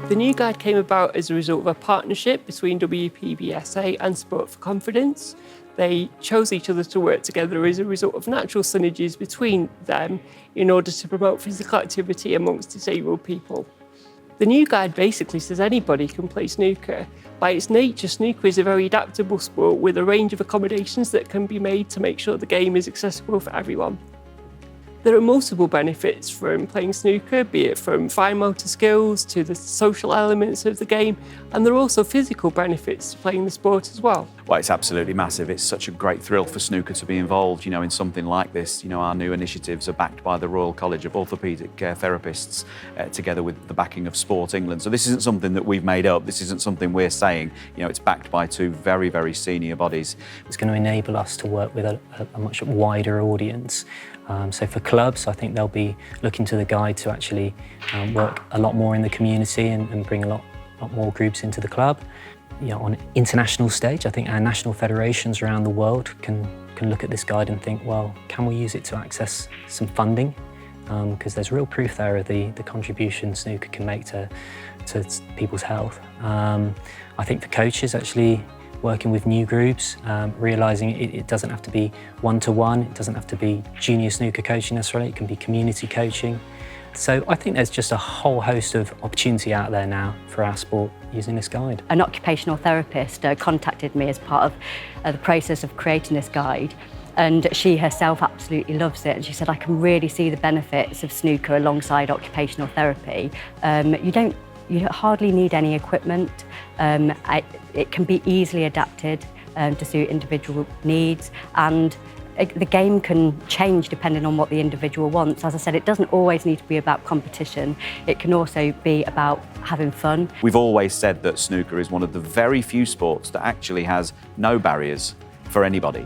The new guide came about as a result of a partnership between WPBSA and Sport For Confidence. They chose each other to work together as a result of natural synergies between them in order to promote physical activity amongst disabled people. The new guide basically says anybody can play snooker. By its nature, snooker is a very adaptable sport with a range of accommodations that can be made to make sure the game is accessible for everyone. There are multiple benefits from playing snooker, be it from fine motor skills to the social elements of the game, and there are also physical benefits to playing the sport as well. Well, it's absolutely massive. It's such a great thrill for snooker to be involved, in something like this. Our new initiatives are backed by the Royal College of Orthopaedic Therapists, together with the backing of Sport England. So this isn't something that we've made up. This isn't something we're saying. It's backed by two very, very senior bodies. It's going to enable us to work with a much wider audience. So for clubs, I think they'll be looking to the guide to actually work a lot more in the community and bring a lot more groups into the club. On an international stage, I think our national federations around the world can look at this guide and think, well, can we use it to access some funding? Because there's real proof there of the contribution snooker can make to people's health. I think for coaches, actually, working with new groups, realising it doesn't have to be one-to-one, it doesn't have to be junior snooker coaching necessarily, it can be community coaching. So I think there's just a whole host of opportunity out there now for our sport using this guide. An occupational therapist contacted me as part of the process of creating this guide, and she herself absolutely loves it, and she said, I can really see the benefits of snooker alongside occupational therapy. You hardly need any equipment. It can be easily adapted to suit individual needs, and the game can change depending on what the individual wants. As I said, it doesn't always need to be about competition. It can also be about having fun. We've always said that snooker is one of the very few sports that actually has no barriers for anybody.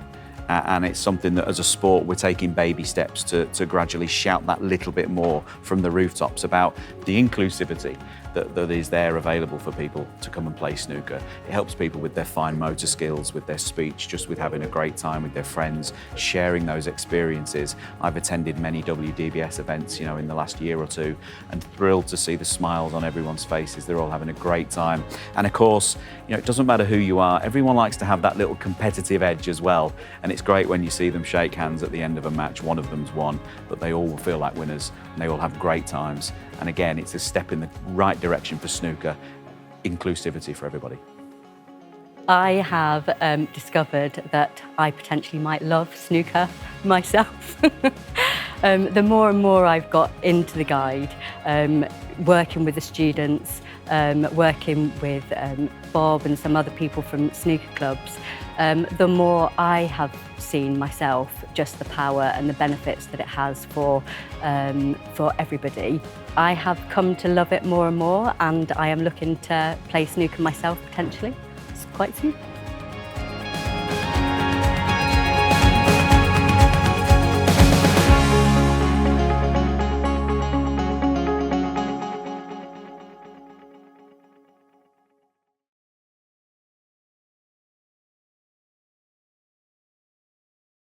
And it's something that as a sport we're taking baby steps to gradually shout that little bit more from the rooftops about the inclusivity that is there available for people to come and play snooker. It helps people with their fine motor skills, with their speech, just with having a great time with their friends, sharing those experiences. I've attended many WDBS events, in the last year or two, and thrilled to see the smiles on everyone's faces. They're all having a great time. And of course, it doesn't matter who you are, everyone likes to have that little competitive edge as well. And it's great when you see them shake hands at the end of a match. One of them's won, but they all will feel like winners and they all have great times. And again, it's a step in the right direction for snooker, inclusivity for everybody. I have discovered that I potentially might love snooker myself. The more and more I've got into the guide, working with the students, working with Bob and some other people from snooker clubs, the more I have seen myself just the power and the benefits that it has for everybody. I have come to love it more and more, and I am looking to play snooker myself potentially quite soon.